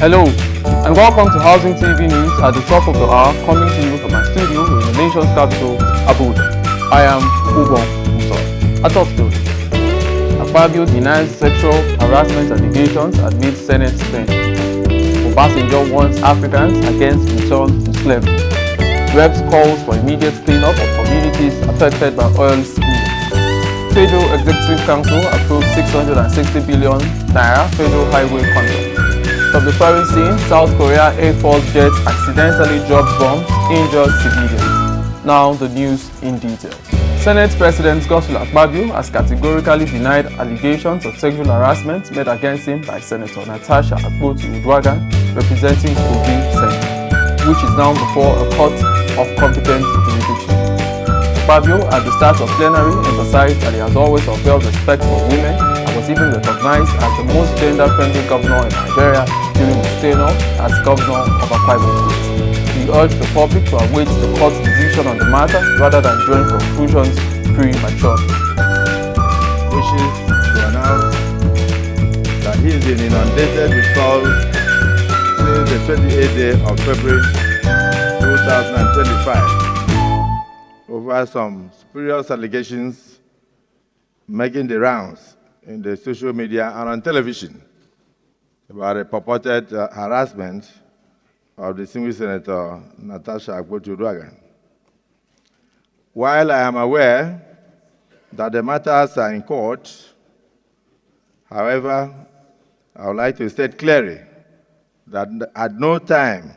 Hello, and welcome to Housing TV News at the top of the hour, coming to you from my studio in the nation's capital, Abuja. I am Ubon Musa. At top story, Akpabio denies sexual harassment allegations amid Senate bench. Obasanjo warns Africans against return to slavery. Reps calls for immediate cleanup of communities affected by oil spills. Federal Executive Council approved 660 billion naira federal highway contract. From the foreign scene, South Korea Air Force jets accidentally dropped bombs, injured civilians. Now the news in detail. Senate President Godswill Akpabio has categorically denied allegations of sexual harassment made against him by Senator Natasha Akpoti-Uduaghan, representing Kogi Central, which is now before a court of competent jurisdiction. Akpabio, at the start of plenary, emphasized that he has always upheld respect for women and was even recognized as the most gender-friendly governor in Nigeria during his tenure as governor of Akwa Ibom State. He urged the public to await the court's decision on the matter rather than drawing conclusions prematurely. Wishes to announce that he has been inundated with calls since the 28th day of February 2025 over some spurious allegations making the rounds in the social media and on television about a purported harassment of distinguished Senator Natasha Akpoti-Uduaghan. While I am aware that the matters are in court, however, I would like to state clearly that at no time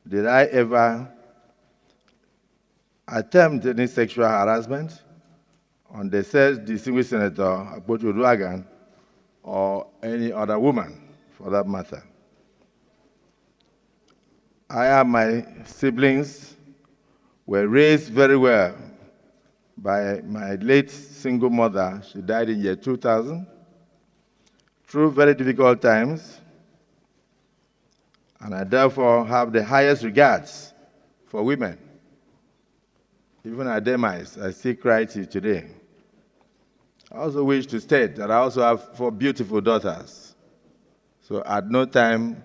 did I ever attempt any sexual harassment on the said distinguished Senator Akpoti-Uduaghan or any other woman for that matter. I and my siblings were raised very well by my late single mother. She died in year 2000, through very difficult times, and I therefore have the highest regards for women. Even at demise, I still cry till today. I also wish to state that I also have 4 beautiful daughters. So at no time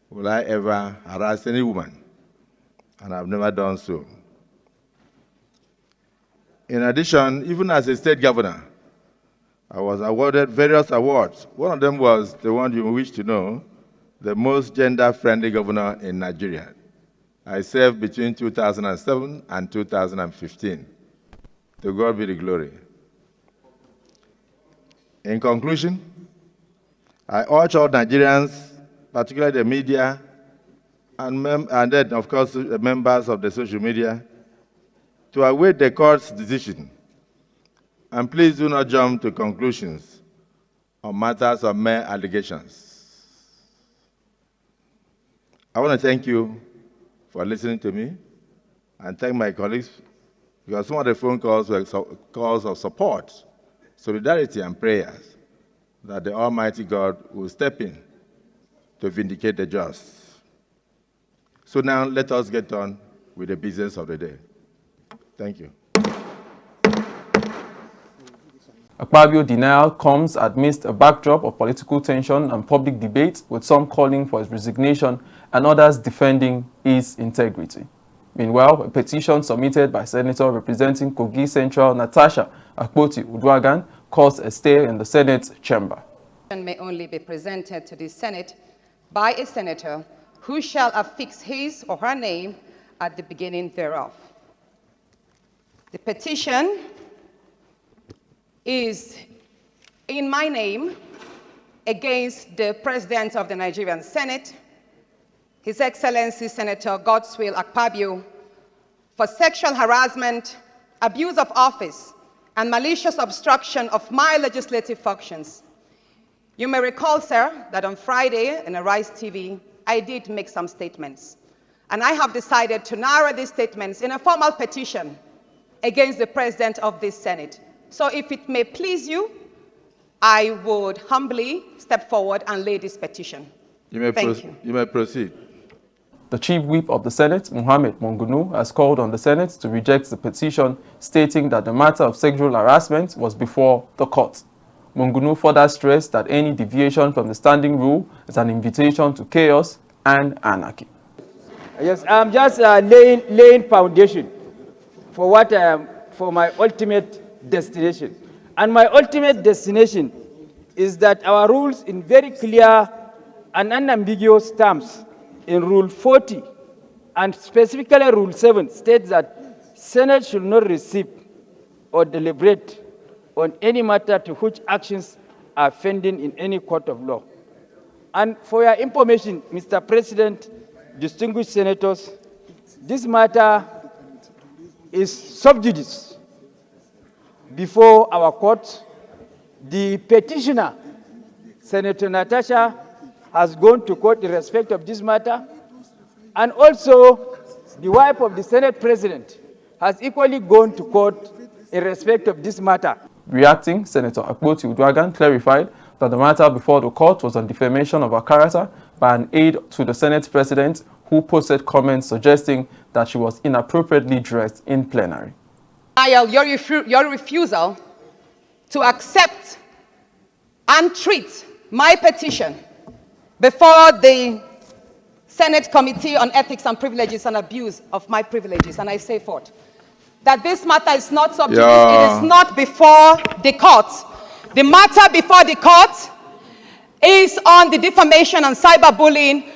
will I ever harass any woman, and I've never done so. In addition, even as a state governor, I was awarded various awards. One of them was the one you wish to know, the most gender-friendly governor in Nigeria. I served between 2007 and 2015. To God be the glory. In conclusion, I urge all Nigerians, particularly the media, and then, of course, the members of the social media, to await the court's decision. And please do not jump to conclusions on matters of mere allegations. I want to thank you for listening to me, and thank my colleagues, because some of the phone calls were calls of support, solidarity, and prayers that the Almighty God will step in to vindicate the just. So now let us get on with the business of the day. Thank you. Akpabio denial comes amidst a backdrop of political tension and public debate, with some calling for his resignation and others defending his integrity. Meanwhile, a petition submitted by Senator representing Kogi Central Natasha Akpoti-Uduaghan caused a stir in the Senate chamber. May only be presented to the Senate by a senator who shall affix his or her name at the beginning thereof. The petition is in my name against the President of the Nigerian Senate, His Excellency Senator Godswill Akpabio, for sexual harassment, abuse of office, and malicious obstruction of my legislative functions. You may recall, sir, that on Friday in Arise TV, I did make some statements. And I have decided to narrow these statements in a formal petition against the President of this Senate. So if it may please you, I would humbly step forward and lay this petition. You may proceed. The Chief Whip of the Senate, Mohammed Mongunu, has called on the Senate to reject the petition, stating that the matter of sexual harassment was before the court. Mongunu further stressed that any deviation from the standing rule is an invitation to chaos and anarchy. Yes, I'm just laying foundation for what for my ultimate destination. And my ultimate destination is that our rules in very clear and unambiguous terms in Rule 40 and specifically Rule 7 states that Senate should not receive or deliberate on any matter to which actions are pending in any court of law. And for your information, Mr. President, distinguished senators, this matter is sub judice before our court. The petitioner, Senator Natasha, has gone to court in respect of this matter, and also the wife of the Senate President has equally gone to court in respect of this matter. Reacting, Senator Akpoti-Uduaghan clarified that the matter before the court was on defamation of her character by an aide to the Senate President who posted comments suggesting that she was inappropriately dressed in plenary. Your refusal to accept and treat my petition before the Senate Committee on Ethics and Privileges and Abuse of my privileges, and I say forth, that this matter is not subject, it is not before the court. The matter before the court is on the defamation and cyberbullying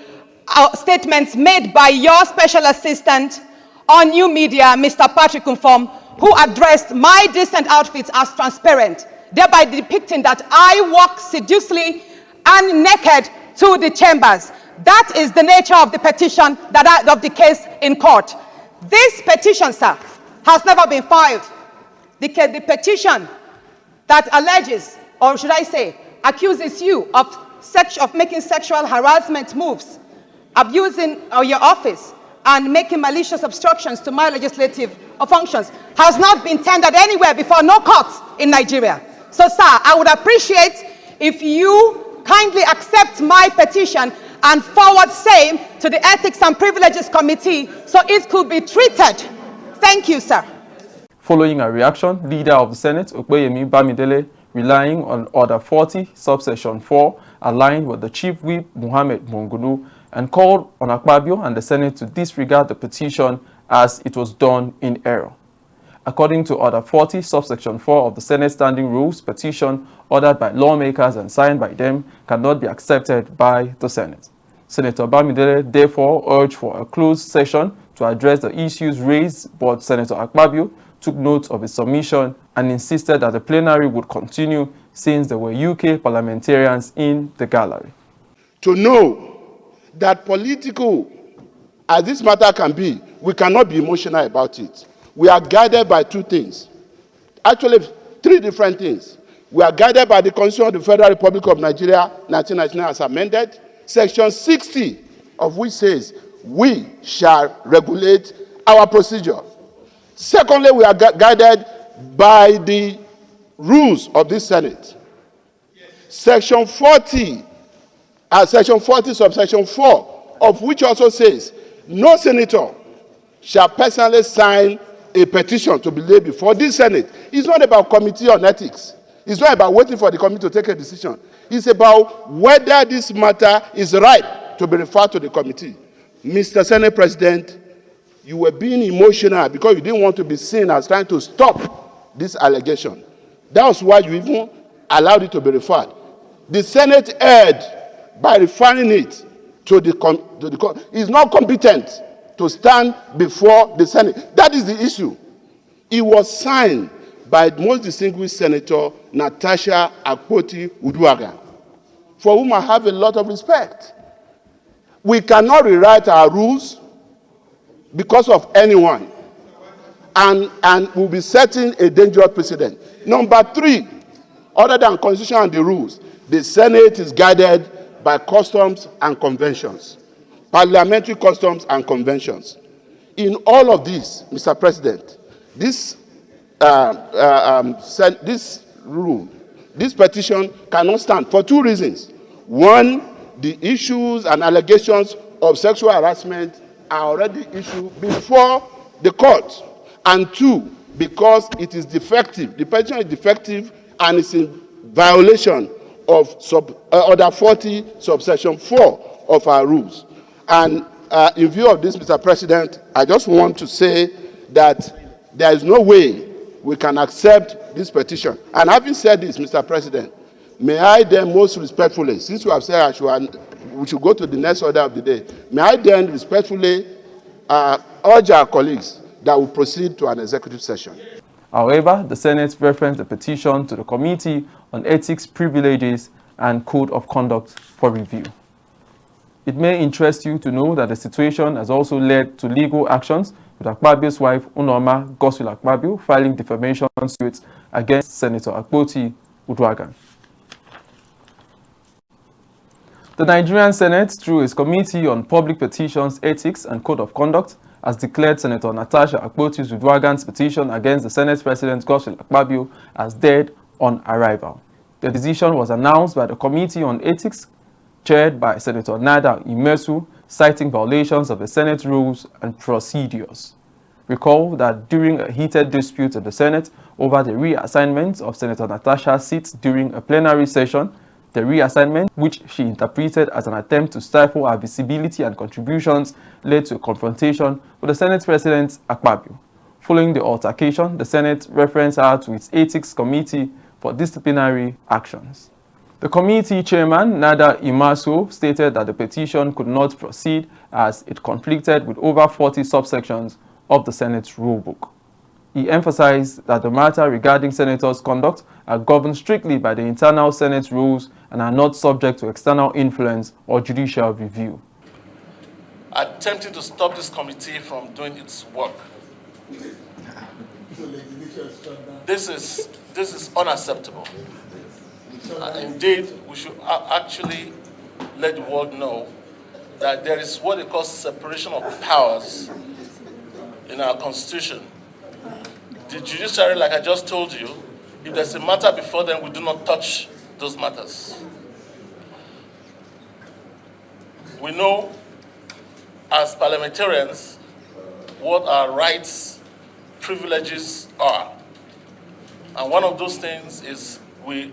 statements made by your special assistant on new media, Mr. Patrick Umfom, who addressed my decent outfits as transparent, thereby depicting that I walk sedulously and naked to the chambers. That is the nature of the petition, of the case in court. This petition, sir, has never been filed. The petition that alleges, or should I say, accuses you of making sexual harassment moves, abusing your office, and making malicious obstructions to my legislative functions has not been tendered anywhere before, no court in Nigeria. So, sir, I would appreciate if you kindly accept my petition and forward same to the Ethics and Privileges Committee so it could be treated. Thank you, sir. Following a reaction, Leader of the Senate, Okpeyemi Bamidele, relying on Order 40, subsection 4, aligned with the Chief Whip, Mohammed Mongunu, and called on Akpabio and the Senate to disregard the petition as it was done in error. According to Order 40, subsection 4 of the Senate Standing Rules, petition ordered by lawmakers and signed by them cannot be accepted by the Senate. Senator Bamidele therefore urged for a closed session to address the issues raised, but Senator Akpabio took note of his submission and insisted that the plenary would continue since there were UK parliamentarians in the gallery. To know that political as this matter can be, we cannot be emotional about it. We are guided by two things. Actually, three different things. We are guided by the Constitution of the Federal Republic of Nigeria, 1999 as amended, Section 60 of which says, we shall regulate our procedure. Secondly, we are guided by the rules of this Senate. Section 40, subsection 4, of which also says, no senator shall personally sign a petition to be laid before this Senate. It's not about committee on ethics. It's not about waiting for the committee to take a decision. It's about whether this matter is right to be referred to the committee. Mr. Senate President, you were being emotional because you didn't want to be seen as trying to stop this allegation. That was why you even allowed it to be referred. The Senate erred by referring it to the court. It's not competent to stand before the Senate. That is the issue. It was signed by most distinguished Senator Natasha Akpoti-Uduaghan, for whom I have a lot of respect. We cannot rewrite our rules because of anyone, and we'll be setting a dangerous precedent. Number three, other than Constitution and the rules, the Senate is guided by customs and conventions, parliamentary customs and conventions. In all of this, Mr. President, this petition cannot stand for two reasons. One, the issues and allegations of sexual harassment are already issued before the court. And two, because it is defective. The petition is defective and it's in violation of Order 40, subsection 4 of our rules. And in view of this, Mr. President, I just want to say that there is no way we can accept this petition. And having said this, Mr. President, may I then most respectfully, since you have said we should go to the next order of the day, may I then respectfully urge our colleagues that we proceed to an executive session. However, the Senate referenced the petition to the Committee on Ethics, Privileges and Code of Conduct for review. It may interest you to know that the situation has also led to legal actions, with Akpabio's wife, Unoma Godswill Akpabio, filing defamation suits against Senator Akpoti-Uduaghan. The Nigerian Senate, through its Committee on Public Petitions, Ethics and Code of Conduct, has declared Senator Natasha Akpoti-Uduaghan's petition against the Senate President Godswill Akpabio as dead on arrival. The decision was announced by the Committee on Ethics, chaired by Senator Nada Imesu, citing violations of the Senate rules and procedures. Recall that during a heated dispute in the Senate over the reassignment of Senator Natasha's seat during a plenary session, the reassignment, which she interpreted as an attempt to stifle her visibility and contributions, led to a confrontation with the Senate President Akpabio. Following the altercation, the Senate referenced her to its Ethics Committee for disciplinary actions. The committee chairman, Nada Imesu, stated that the petition could not proceed as it conflicted with over 40 subsections of the Senate's rulebook. He emphasized that the matter regarding senators' conduct are governed strictly by the internal Senate rules and are not subject to external influence or judicial review. Attempting to stop this committee from doing its work. This is unacceptable. Indeed, we should actually let the world know that there is what they call separation of powers in our Constitution. The judiciary, like I just told you, if there's a matter before them, we do not touch those matters. We know as parliamentarians what our rights, privileges are. And one of those things is we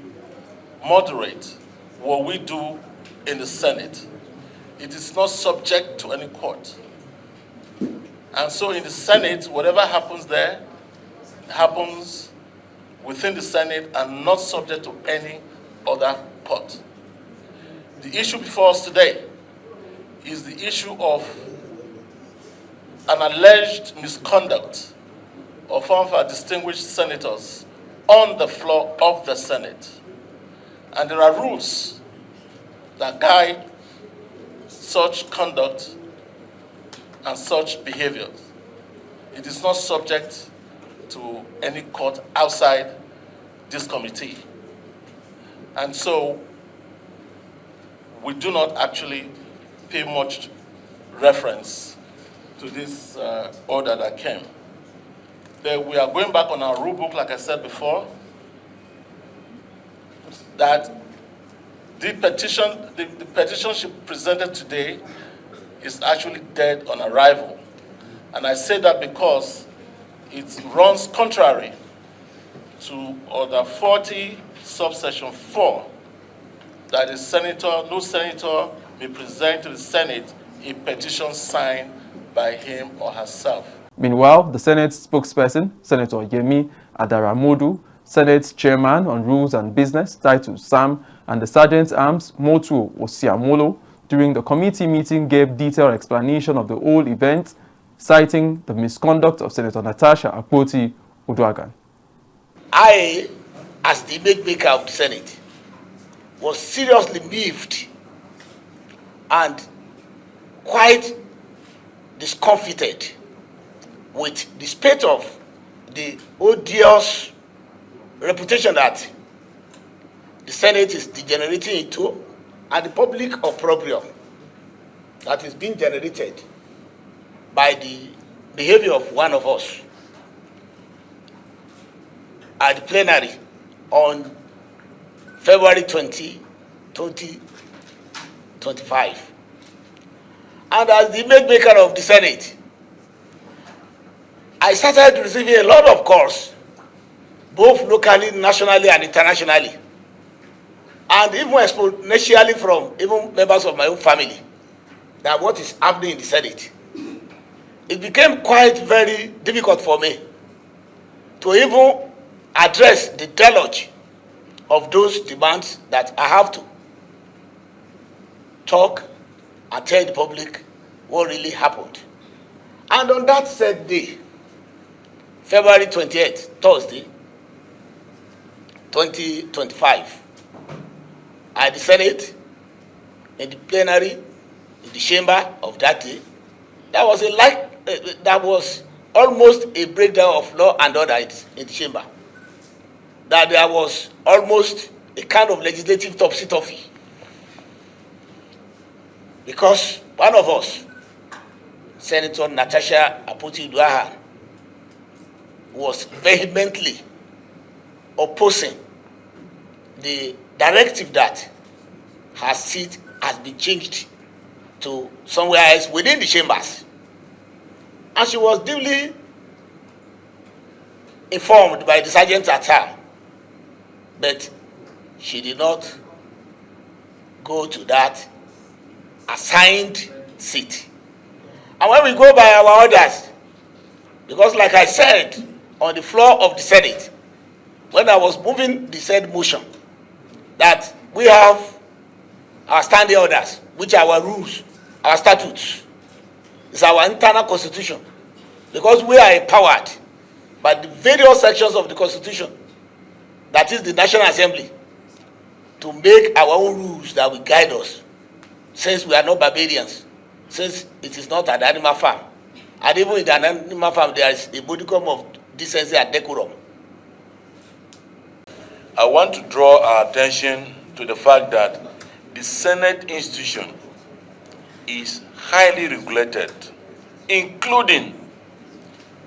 moderate what we do in the Senate. It is not subject to any court. And so in the Senate, whatever happens there happens within the Senate and not subject to any other court. The issue before us today is the issue of an alleged misconduct of one of our distinguished senators on the floor of the Senate. And there are rules that guide such conduct and such behaviors. It is not subject to any court outside this committee. And so we do not actually pay much reference to this order that came. But we are going back on our rule book, like I said before, that the petition she presented today is actually dead on arrival. And I say that because it runs contrary to Order 40, subsection 4, that no senator may present to the Senate a petition signed by him or herself. Meanwhile, the Senate spokesperson, Senator Yemi Adaramodu, Senate Chairman on Rules and Business, Title Sam, and the Sergeant-at-Arms, Motu Osiamolo, during the committee meeting gave detailed explanation of the whole event, citing the misconduct of Senator Natasha Akpoti-Uduaghan. I, as the image maker of the Senate, was seriously miffed and quite discomfited with the state of the odious reputation that the Senate is degenerating into and the public opprobrium that is being generated by the behavior of one of us at the plenary on February 20, 2025. And as the image maker of the Senate, I started receiving a lot of calls, both locally, nationally, and internationally, and even exponentially from even members of my own family, that what is happening in the Senate, it became quite very difficult for me to even address the deluge of those demands that I have to talk and tell the public what really happened. And on that said day, February 28th, Thursday, 2025, at the Senate, in the plenary, in the chamber of that day, that was almost a breakdown of law and order in the chamber. That there was almost a kind of legislative topsy-turvy. Because one of us, Senator Natasha Akpoti-Uduaghan, was vehemently opposing the directive that her seat has been changed to somewhere else within the chambers. And she was duly informed by the sergeant at her, but she did not go to that assigned seat. And when we go by our orders, because like I said on the floor of the Senate, when I was moving the said motion, that we have our standing orders, which are our rules, our statutes. It's our internal constitution. Because we are empowered by the various sections of the constitution, that is the National Assembly, to make our own rules that will guide us, since we are not barbarians, since it is not an animal farm. And even in an animal farm, there is a modicum of decency and decorum. I want to draw our attention to the fact that the Senate institution is highly regulated, including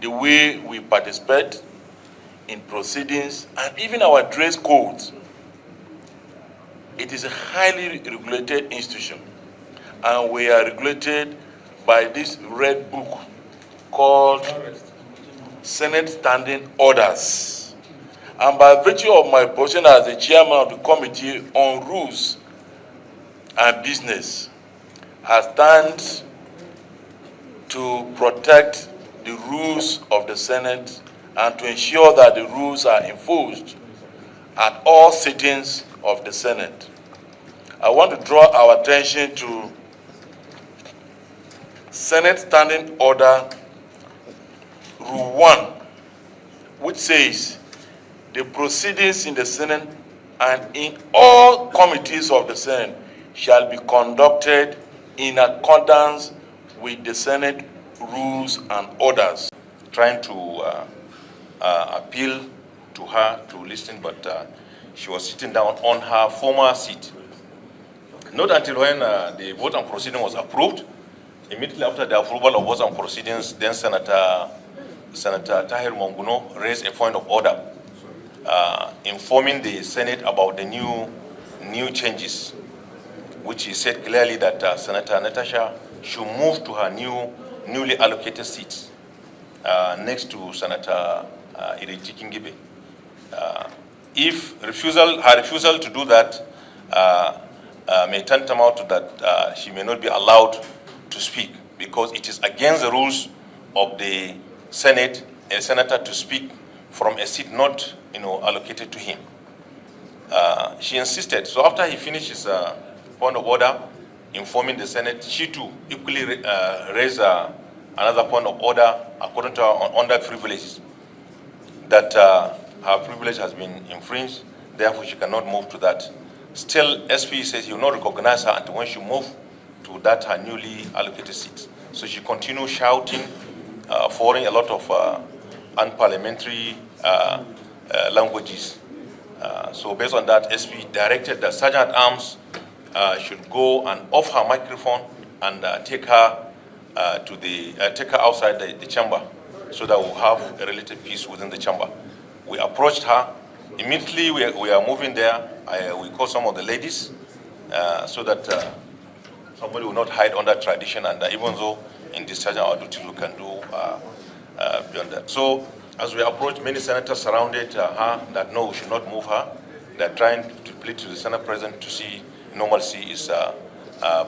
the way we participate in proceedings and even our dress codes. It is a highly regulated institution, and we are regulated by this red book called Senate Standing Orders. And by virtue of my position as the chairman of the Committee on Rules and Business, I stand to protect the rules of the Senate and to ensure that the rules are enforced at all sittings of the Senate. I want to draw our attention to Senate Standing Order Rule 1, which says the proceedings in the Senate and in all committees of the Senate shall be conducted in accordance with the Senate rules and orders. Trying to appeal to her to listen, but she was sitting down on her former seat. Not until when the vote and proceeding was approved, immediately after the approval of votes and proceedings, then Senator Tahir Monguno raised a point of order informing the Senate about the new changes, which he said clearly that Senator Natasha should move to her newly allocated seat next to Senator Ireti Kingibe. If her refusal to do that may tantamount to that she may not be allowed to speak, because it is against the rules of the Senate a senator to speak from a seat not allocated to him. She insisted. So after he finished his point of order informing the Senate, she too equally raised another point of order according to her under privileges, that her privilege has been infringed, therefore she cannot move to that. Still, SP says he will not recognize her until when she moves to that her newly allocated seat. So she continued shouting, following a lot of unparliamentary languages. So based on that, SP directed that Sergeant at Arms should go and off her microphone and take her outside the chamber, so that we'll have a relative peace within the chamber. We approached her. Immediately we are moving there. We called some of the ladies so that somebody will not hide under tradition, and even though in discharging our duties we can do beyond that. So as we approached, many senators surrounded her that no, we should not move her. They're trying to plead to the Senate President to see normalcy is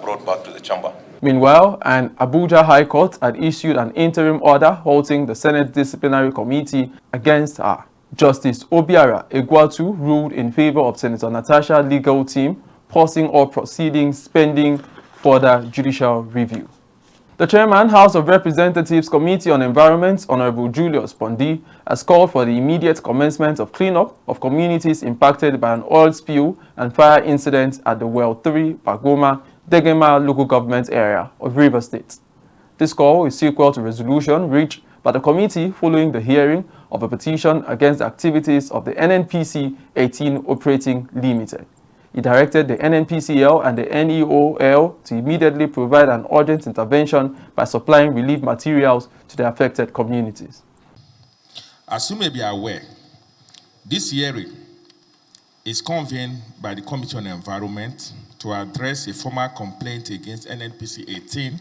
brought back to the chamber. Meanwhile, an Abuja High Court had issued an interim order halting the Senate Disciplinary Committee against her. Justice Obiara Egwatu ruled in favor of Senator Natasha's legal team, pausing all proceedings pending further judicial review. The Chairman, House of Representatives Committee on Environment, Honorable Julius Pondi, has called for the immediate commencement of cleanup of communities impacted by an oil spill and fire incident at the Well 3 Bagoma Degema local government area of Rivers State. This call is sequel to resolution reached by the committee following the hearing of a petition against the activities of the NNPC 18 Operating Limited. He directed the NNPCL and the NEOL to immediately provide an urgent intervention by supplying relief materials to the affected communities. As you may be aware, this hearing is convened by the Committee on Environment to address a formal complaint against NNPC 18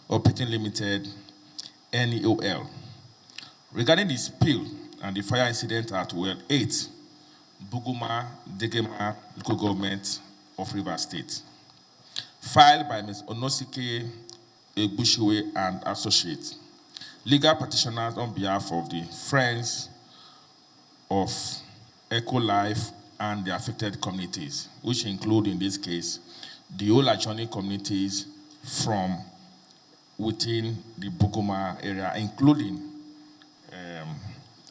Operating Limited, NEOL, regarding the spill and the fire incident at Well 8, Buguma Degema local government of Rivers State, filed by Ms. Onosike Egbushwe and Associates, legal practitioners on behalf of the Friends of Eco Life and the affected communities, which include, in this case, the whole adjoining communities from within the Buguma area, including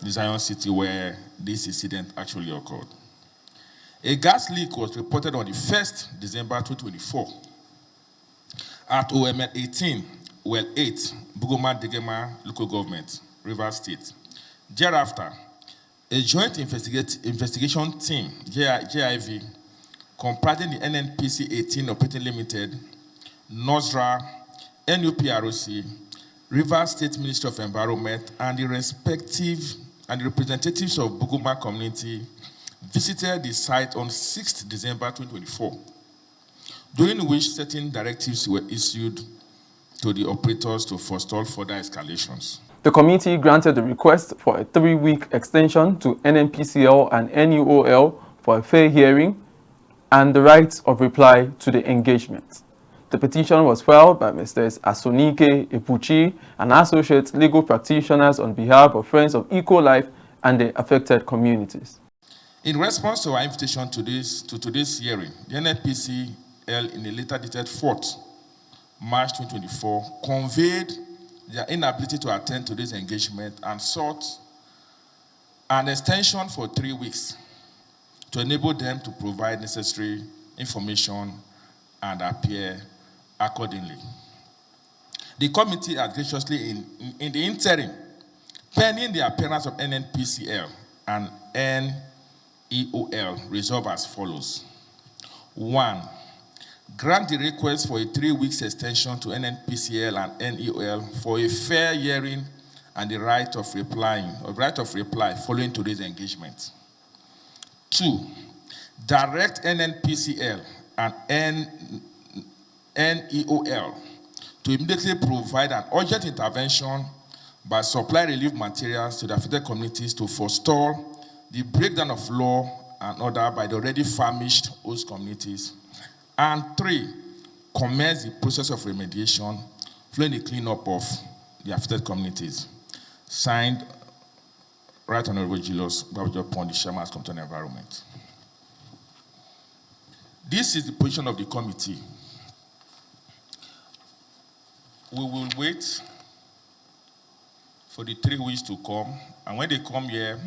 the Zion City where this incident actually occurred. A gas leak was reported on the 1st December 2024 at OML 18, Well 8, Buguma Degema local government, Rivers State. Thereafter, a joint investigation team, JIV, comprising the NNPC 18 Operating Limited, NOSRA, NUPROC, Rivers State Ministry of Environment, and the representatives of Buguma community visited the site on 6th December 2024, during which certain directives were issued to the operators to forestall further escalations. The committee granted the request for a 3-week extension to NNPCL and NUOL for a fair hearing and the right of reply to the engagement. The petition was filed by Mr. Asonike Epuchi and associate legal practitioners on behalf of Friends of Eco Life and the affected communities. In response to our invitation to today's hearing, the NNPCL, in a letter dated 4th March 2024, conveyed their inability to attend today's engagement and sought an extension for 3 weeks to enable them to provide necessary information and appear accordingly. The committee has graciously, in the interim, pending the appearance of NNPCL and NEOL, resolved as follows. 1. Grant the request for a 3 weeks extension to NNPCL and NEOL for a fair hearing and the right of reply following today's engagement. 2. Direct NNPCL and NEOL to immediately provide an urgent intervention by supplying relief materials to the affected communities to forestall the breakdown of law and order by the already famished host communities. And 3, commence the process of remediation following the cleanup of the affected communities. Signed, Right Honorable Julius Akpabio, Chairman of Committee on Environment. This is the position of the committee. We will wait for the 3 weeks to come, and when they come here,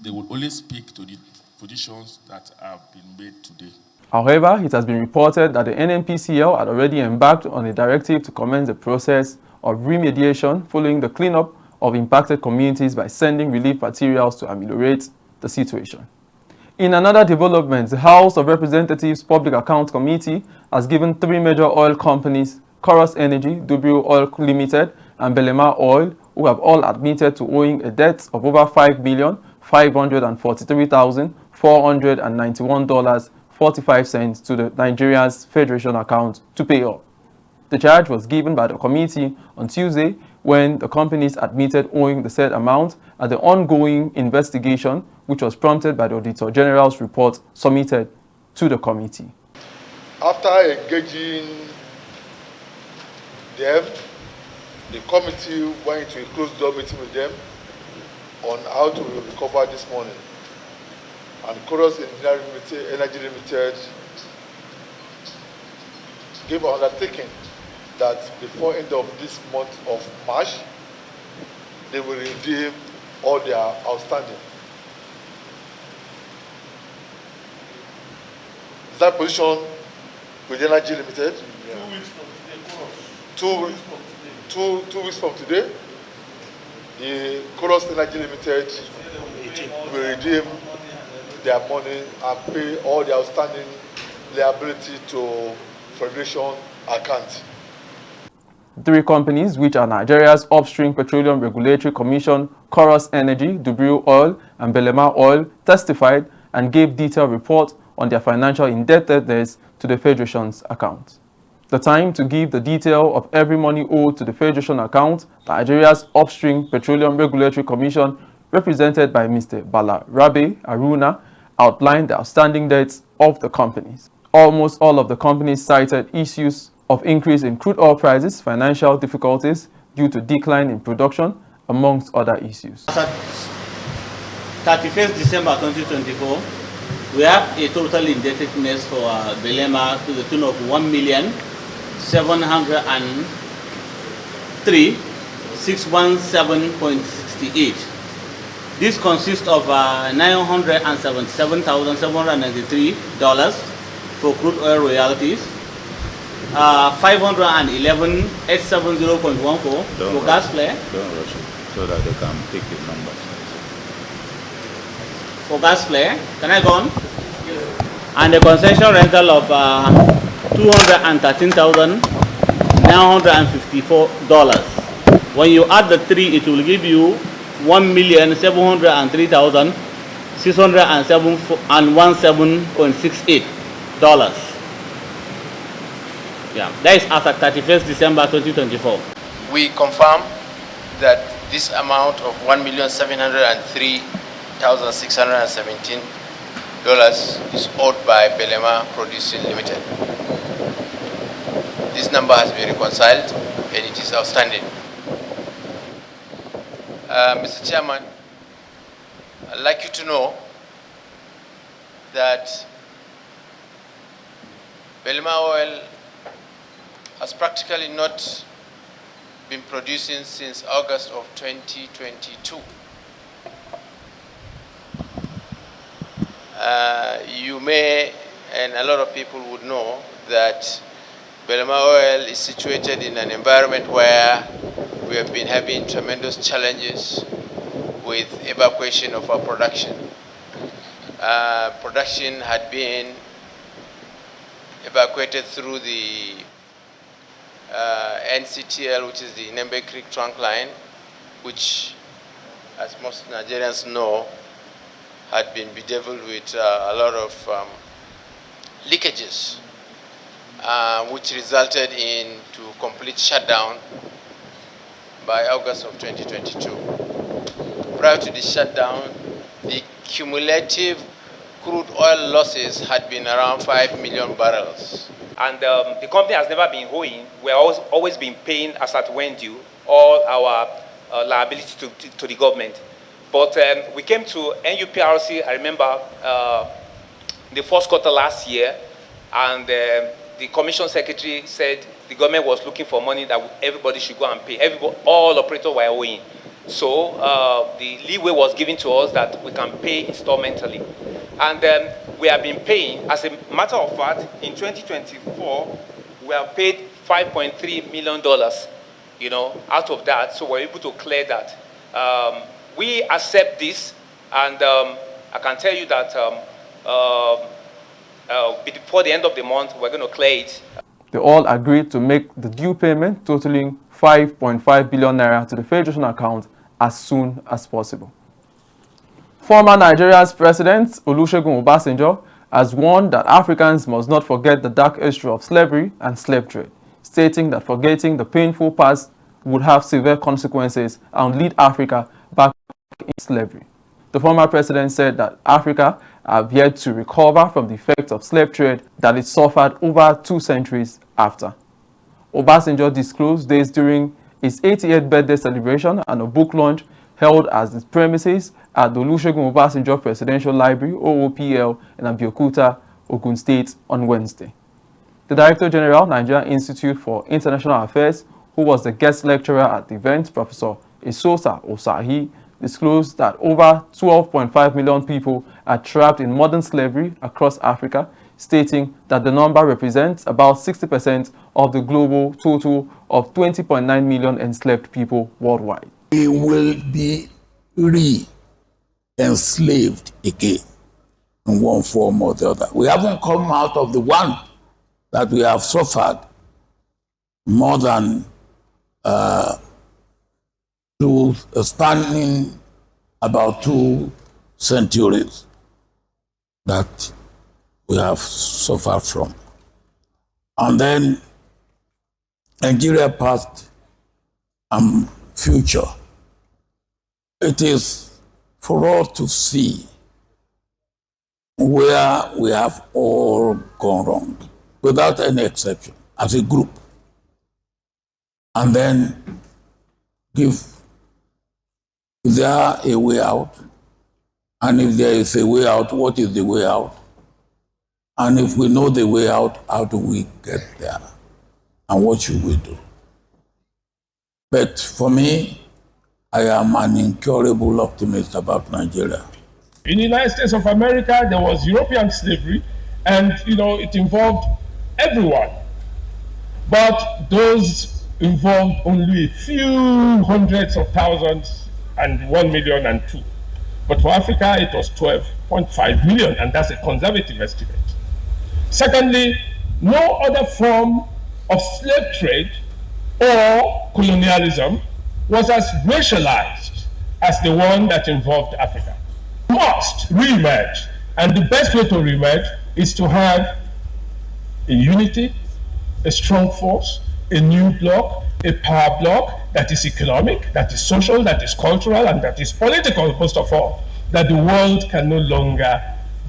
they will only speak to the positions that have been made today. However, it has been reported that the NNPCL had already embarked on a directive to commence the process of remediation following the cleanup of impacted communities by sending relief materials to ameliorate the situation. In another development, the House of Representatives Public Accounts Committee has given 3 major oil companies, Chorus Energy, W Oil Limited, and Belema Oil, who have all admitted to owing a debt of over $5,543,491.45 to the Nigeria's Federation account to pay off. The charge was given by the committee on Tuesday when the companies admitted owing the said amount at the ongoing investigation, which was prompted by the Auditor General's report submitted to the committee. After engaging them, the committee went to a closed-door meeting with them on how to recover this money. And Chorus Energy Limited gave an undertaking that before end of this month of March, they will redeem all their outstanding. Is that position with Energy Limited? Yeah. 2 weeks from today. 2 weeks from today, the Chorus Energy Limited will redeem their money and pay all the outstanding liability to Federation account. 3 companies, which are Nigeria's Upstream Petroleum Regulatory Commission, Chorus Energy, Dubril Oil, and Belema Oil, testified and gave detailed reports on their financial indebtedness to the Federation's account. The time to give the detail of every money owed to the Federation account, Nigeria's Upstream Petroleum Regulatory Commission, represented by Mr. Bala Rabe Aruna, outlined the outstanding debts of the companies. Almost all of the companies cited issues of increase in crude oil prices, financial difficulties due to decline in production, amongst other issues. As at 31st December 2024, we have a total indebtedness for Belema to the tune of 1,703,617.68. This consists of $977,793 for crude oil royalties, 511,870.14 for gas flare. Don't rush it so that they can pick the numbers. For gas flare, can I go on? Yes. And a concession rental of $213,954. When you add the 3, it will give you $1,703,617.68. Yeah, that is as at 31st December 2024. We confirm that this amount of $1,703,617 is owed by Belema Producing Limited. This number has been reconciled and it is outstanding. Mr. Chairman, I'd like you to know that Belema Oil has practically not been producing since August of 2022. You may, and a lot of people would know, that Belema Oil is situated in an environment where we have been having tremendous challenges with evacuation of our production. Production had been evacuated through the NCTL, which is the Nembe Creek trunk line, which, as most Nigerians know, had been bedeviled with a lot of leakages, which resulted in complete shutdown by August of 2022. Prior to the shutdown, the cumulative crude oil losses had been around 5 million barrels. And the company has never been owing. We have always been paying as at when due all our liability to the government. But we came to NUPRC, I remember, the first quarter last year, and the commission secretary said the government was looking for money that everybody should go and pay. All operators were owing. So the leeway was given to us that we can pay installmentally. And we have been paying. As a matter of fact, in 2024, we have paid $5.3 million, out of that. So we're able to clear that. We accept this, and I can tell you that before the end of the month, we're going to clear it. They all agreed to make the due payment totaling 5.5 billion naira to the Federation account as soon as possible. Former Nigeria's President Olusegun Obasanjo has warned that Africans must not forget the dark history of slavery and slave trade, stating that forgetting the painful past would have severe consequences and lead Africa back in slavery. The former president said that Africa have yet to recover from the effects of slave trade that it suffered over 2 centuries after. Obasanjo disclosed this during his 88th birthday celebration and a book launch held at his premises at the Olusegun Obasanjo Presidential Library, OOPL, in Abeokuta, Ogun State on Wednesday. The Director General, Nigerian Institute for International Affairs, who was the guest lecturer at the event, Professor Isosa Osahi, disclosed that over 12.5 million people are trapped in modern slavery across Africa, stating that the number represents about 60% of the global total of 20.9 million enslaved people worldwide. We will be re-enslaved again in one form or the other. We haven't come out of the one that we have suffered more than standing about 2 centuries that we have suffered from. And then Nigeria past and future. It is for us to see where we have all gone wrong, without any exception, as a group. And then give there a way out. And if there is a way out, what is the way out? And if we know the way out, how do we get there? And what should we do? But for me, I am an incurable optimist about Nigeria. In the United States of America, there was European slavery, and it involved everyone. But those involved only a few hundreds of thousands and 1 million and 2. But for Africa, it was 12.5 million, and that's a conservative estimate. Secondly, no other form of slave trade or colonialism was as racialized as the one that involved Africa. Must re-emerge, and the best way to re-emerge is to have a unity, a strong force, a new bloc, a power bloc that is economic, that is social, that is cultural, and that is political, most of all, that the world can no longer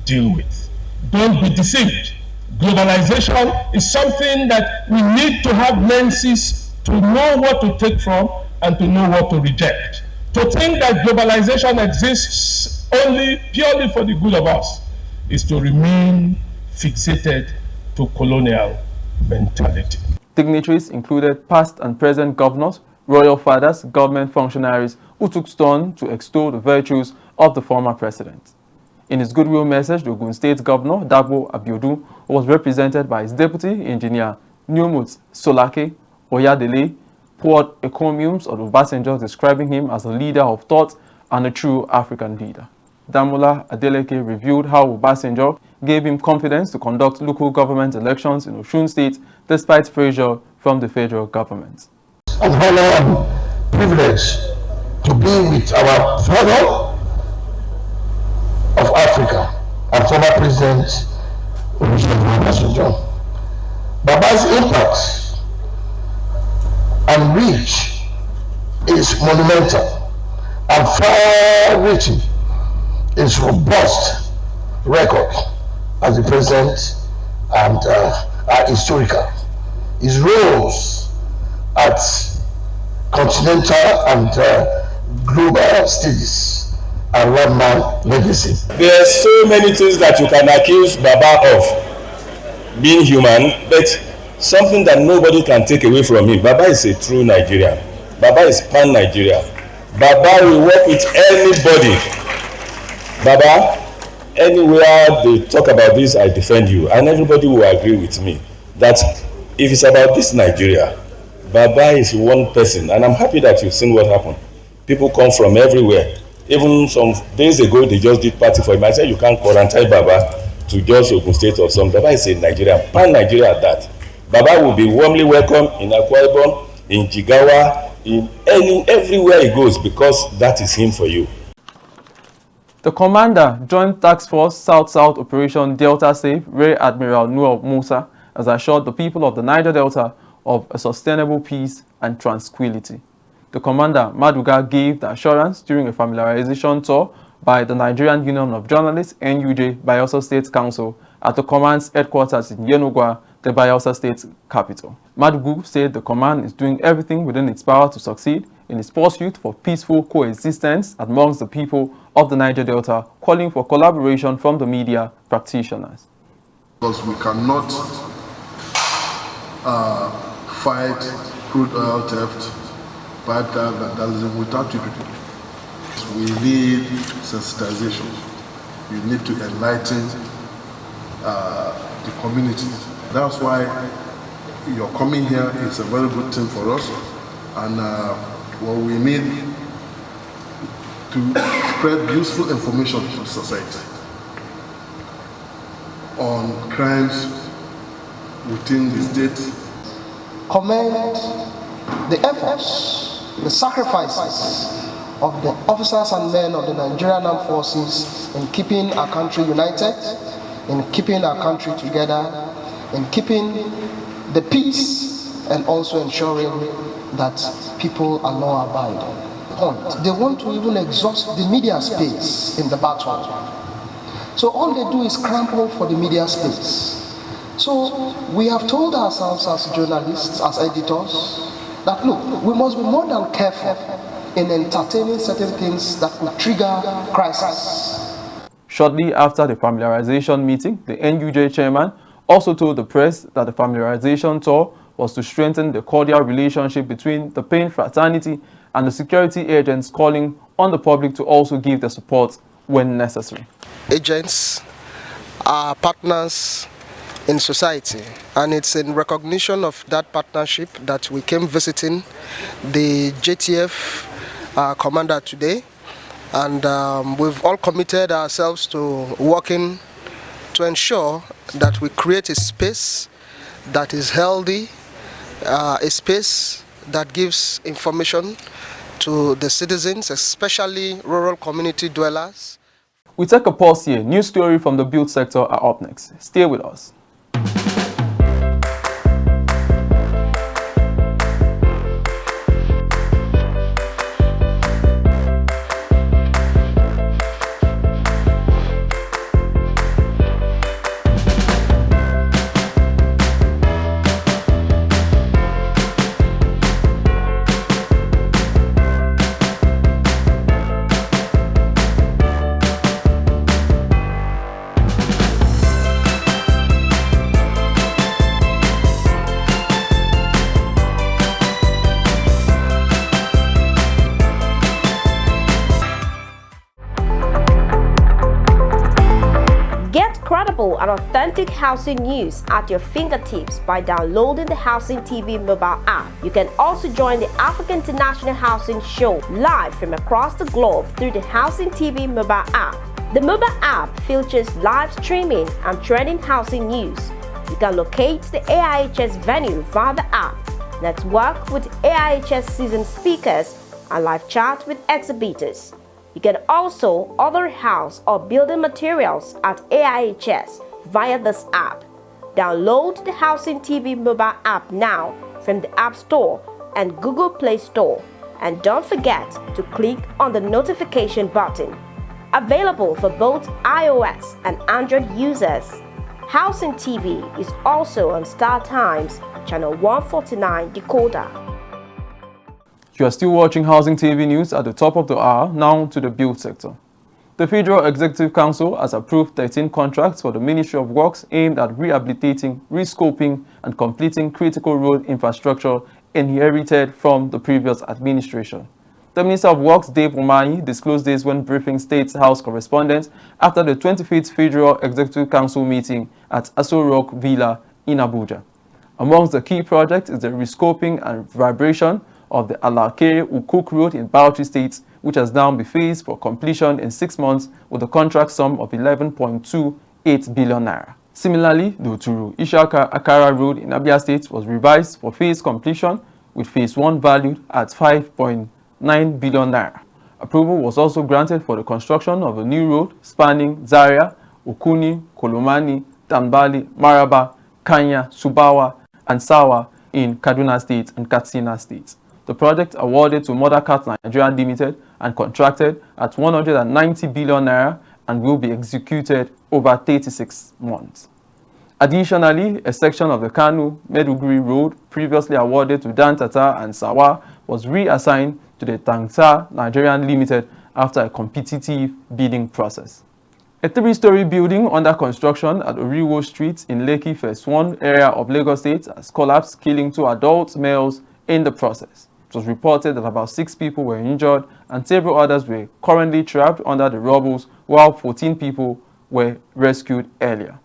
deal with. Don't be deceived. Globalization is something that we need to have lenses to know what to take from and to know what to reject. To think that globalization exists only purely for the good of us is to remain fixated to colonial mentality. Dignitaries included past and present governors, royal fathers, government functionaries who took turn to extol the virtues of the former president. In his goodwill message, the Ogun State Governor, Dagbo Abiodun, was represented by his deputy engineer, Newmut Solake Oyadele, poured encomiums on Obasanjo, describing him as a leader of thought and a true African leader. Damola Adeleke reviewed how Obasanjo gave him confidence to conduct local government elections in Osun State despite pressure from the federal government. An honor and privilege to be with our father of Africa and former President Olusegun Obasanjo. Baba's impact and reach is monumental and far-reaching. His robust record as the president and are historical. His roles at continental and global stages are landmark legacy. There are so many things that you can accuse Baba of, being human, but something that nobody can take away from him. Baba is a true Nigerian. Baba is pan-Nigerian. Baba will work with anybody. Baba, anywhere they talk about this, I defend you. And everybody will agree with me that if it's about this Nigeria, Baba is one person. And I'm happy that you've seen what happened. People come from everywhere. Even some days ago, they just did party for him. I said, you can't quarantine Baba to just Ogun State or something. Baba is a Nigerian, pan-Nigeria at that. Baba will be warmly welcome in Akwa Ibom, in Jigawa, in everywhere he goes, because that is him for you. The commander, Joint Task Force South-South Operation Delta Safe, Rear Admiral Noor Musa, has assured the people of the Niger Delta of a sustainable peace and tranquility. The commander, Maduga, gave the assurance during a familiarization tour by the Nigerian Union of Journalists, NUJ, Bayelsa State Council at the command's headquarters in Yenogwa, the Bayelsa State capital. Madugu said the command is doing everything within its power to succeed in its pursuit for peaceful coexistence amongst the people of the Niger Delta, calling for collaboration from the media practitioners. Because we cannot fight crude oil theft, fight vandalism without you people. We need sensitization. You need to enlighten the community. That's why your coming here is a very good thing for us. And what we need to spread useful information to society on crimes within the state. Commend the efforts, the sacrifices of the officers and men of the Nigerian Armed Forces in keeping our country united, in keeping our country together, in keeping the peace, and also ensuring that people are law-abiding. They want to even exhaust the media space in the battle. So all they do is scramble for the media space. So we have told ourselves as journalists, as editors, that look, we must be more than careful in entertaining certain things that will trigger crisis. Shortly after the familiarization meeting, the NUJ chairman also told the press that the familiarization tour was to strengthen the cordial relationship between the pain fraternity and the security agents, calling on the public to also give the support when necessary. Agents are partners in society, and it's in recognition of that partnership that we came visiting the JTF commander today, and we've all committed ourselves to working to ensure that we create a space that is healthy, a space that gives information to the citizens, especially rural community dwellers. We take a pause here. News story from the build sector are up next. Stay with us. Credible and authentic housing news at your fingertips by downloading the Housing TV mobile app. You can also join the African International Housing Show live from across the globe through the Housing TV mobile app. The mobile app features live streaming and trending housing news. You can locate the AIHS venue via the app, network with AIHS seasoned speakers, and live chat with exhibitors. You can also order house or building materials at AIHS via this app. Download the Housing TV mobile app now from the App Store and Google Play Store. And don't forget to click on the notification button. Available for both iOS and Android users. Housing TV is also on Star Times, channel 149 decoder. You are still watching Housing TV News at the top of the hour, now to the build sector. The Federal Executive Council has approved 13 contracts for the Ministry of Works aimed at rehabilitating, rescoping, and completing critical road infrastructure inherited from the previous administration. The Minister of Works, Dave Umahi, disclosed this when briefing State House correspondents after the 25th Federal Executive Council meeting at Aso Rock Villa in Abuja. Amongst the key projects is the rescoping and vibration of the Alakere-Ukuk Road in Bauchi State, which has now been phased for completion in 6 months with a contract sum of 11.28 billion naira. Similarly, the Uturu-Ishaka-Akara Road in Abia State was revised for phase completion, with phase 1 valued at 5.9 billion naira. Approval was also granted for the construction of a new road spanning Zaria, Ukuni, Kolomani, Tambali, Maraba, Kanya, Subawa, and Sawa in Kaduna State and Katsina State. The project, awarded to Mothercat Nigeria Limited and contracted at 190 billion naira and will be executed over 36 months. Additionally, a section of the Kano-Maiduguri Road, previously awarded to Dan Tata and Sawa, was reassigned to the Tangta Nigerian Limited after a competitive bidding process. A three-story building under construction at Oriwo Street in Lekki Phase 1 area of Lagos State has collapsed, killing 2 adult males in the process. It was reported that about 6 people were injured and several others were currently trapped under the rubble, while 14 people were rescued earlier.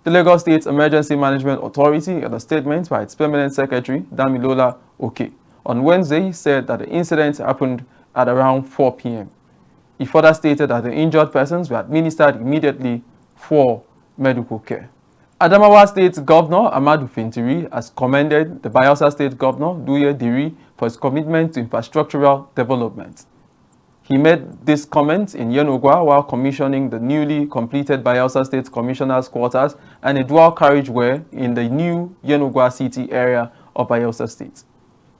The Lagos State Emergency Management Authority, in a statement by its Permanent Secretary, Damilola Oke, on Wednesday said that the incident happened at around 4 p.m. He further stated that the injured persons were administered immediately for medical care. Adamawa State Governor Amadu Fintiri has commended the Bayelsa State Governor Duye Diri for his commitment to infrastructural development. He made this comment in Yenogwa while commissioning the newly completed Bayelsa State Commissioner's Quarters and a dual carriageway in the new Yenogwa City area of Bayelsa State.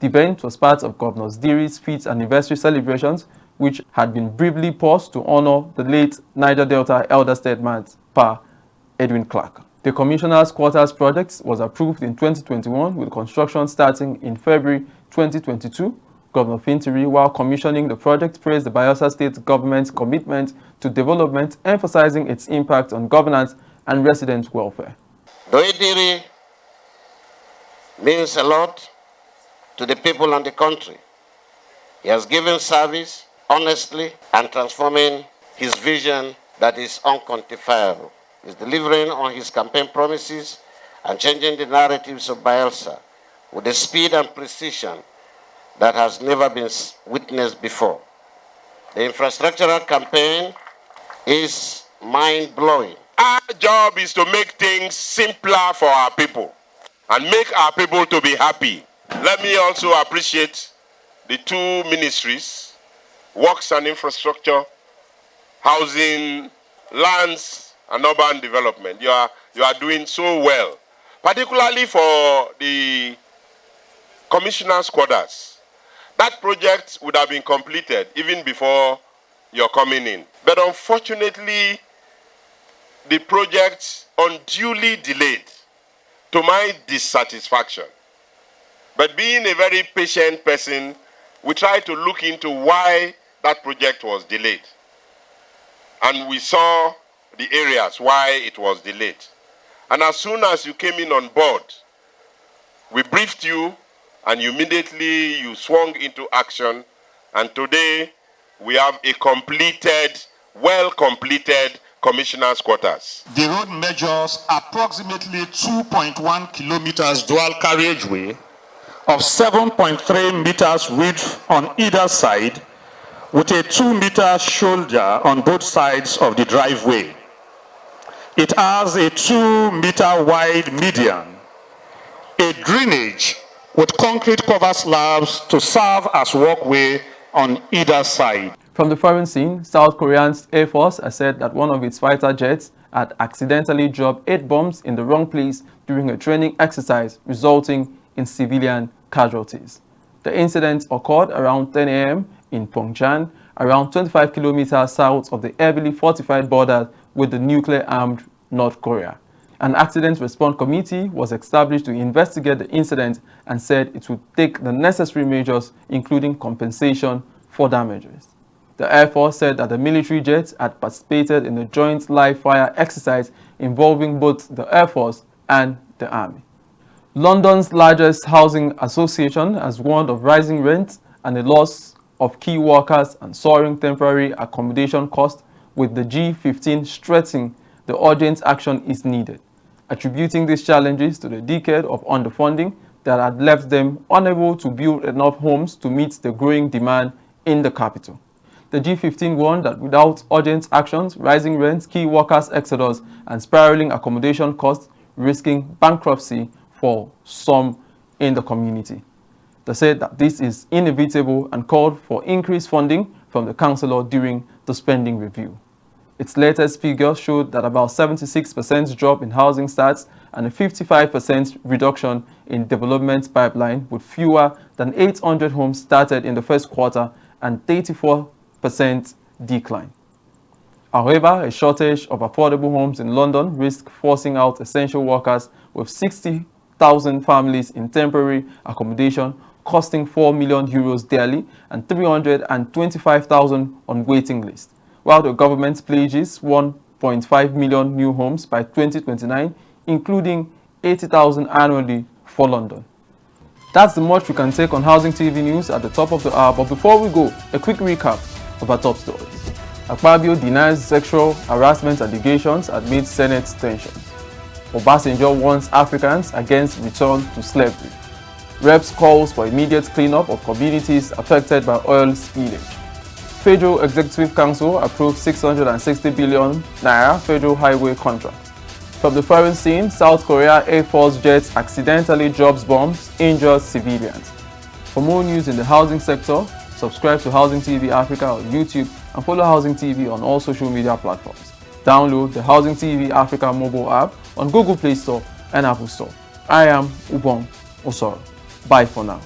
The event was part of Governor Diri's 5th anniversary celebrations, which had been briefly paused to honor the late Niger Delta elder statesman Pa Edwin Clark. The Commissioner's Quarters project was approved in 2021 with construction starting in February 2022. Governor Fintiri, while commissioning the project, praised the Bayelsa State government's commitment to development, emphasizing its impact on governance and resident welfare. Doediri means a lot to the people and the country. He has given service honestly and transforming his vision that is unquantifiable. He's delivering on his campaign promises and changing the narratives of Bayelsa with a speed and precision that has never been witnessed before. The infrastructural campaign is mind-blowing. Our job is to make things simpler for our people and make our people to be happy. Let me also appreciate the 2 ministries, Works and Infrastructure, Housing, Lands and Urban Development. You are doing so well, particularly for the Commissioner's Quarters. That project would have been completed even before your coming in. But unfortunately, the project unduly delayed to my dissatisfaction. But being a very patient person, we tried to look into why that project was delayed. And we saw the areas why it was delayed. And as soon as you came in on board, we briefed you, and immediately you swung into action, and today we have a well-completed Commissioner's Quarters. The road measures approximately 2.1 kilometers dual carriageway of 7.3 meters width on either side, with a 2-meter shoulder on both sides of the driveway. It has a 2-meter wide median, a drainage with concrete cover slabs to serve as walkway on either side. From the foreign scene, South Korea's Air Force has said that one of its fighter jets had accidentally dropped 8 bombs in the wrong place during a training exercise, resulting in civilian casualties. The incident occurred around 10 a.m. in Pyeongchang, around 25 kilometers south of the heavily fortified border with the nuclear-armed North Korea. An accident response committee was established to investigate the incident and said it would take the necessary measures, including compensation for damages. The Air Force said that the military jets had participated in a joint live-fire exercise involving both the Air Force and the Army. London's largest housing association has warned of rising rents and the loss of key workers and soaring temporary accommodation costs, with the G15 stressing the urgent action is needed, attributing these challenges to the decade of underfunding that had left them unable to build enough homes to meet the growing demand in the capital. The G15 warned that without urgent actions, rising rents, key workers exodus, and spiraling accommodation costs risking bankruptcy for some in the community. They said that this is inevitable and called for increased funding from the councillor during the spending review. Its latest figures showed that about 76% drop in housing starts and a 55% reduction in development pipeline, with fewer than 800 homes started in the first quarter and 34% decline. However, a shortage of affordable homes in London risks forcing out essential workers, with 60,000 families in temporary accommodation costing €4 million daily and 325,000 on waiting list, while the government pledges 1.5 million new homes by 2029, including 80,000 annually for London. That's the much we can take on Housing TV News at the top of the hour, but before we go, a quick recap of our top stories. Akpabio denies sexual harassment allegations amid Senate tensions. Obasanjo warns Africans against return to slavery. Reps calls for immediate cleanup of communities affected by oil spillage. Federal Executive Council approved 660 billion naira federal highway contract. From the foreign scene, South Korea Air Force jets accidentally drops bombs, injures civilians. For more news in the housing sector, subscribe to Housing TV Africa on YouTube and follow Housing TV on all social media platforms. Download the Housing TV Africa mobile app on Google Play Store and Apple Store. I am Ubong Osoro. Bye for now.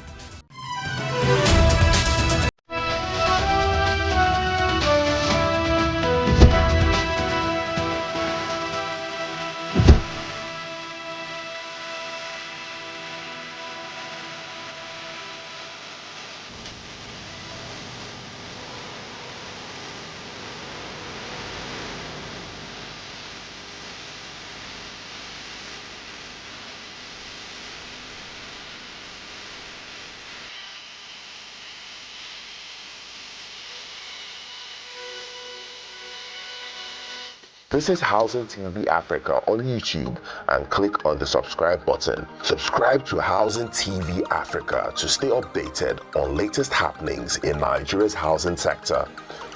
This is Housing TV Africa on YouTube and click on the subscribe button. Subscribe to Housing TV Africa to stay updated on latest happenings in Nigeria's housing sector.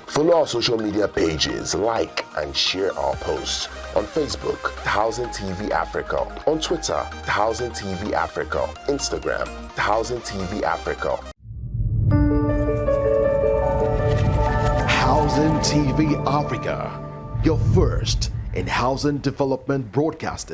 Follow our social media pages, like and share our posts. On Facebook, Housing TV Africa. On Twitter, Housing TV Africa. Instagram, Housing TV Africa. Housing TV Africa, your first in housing development broadcasting.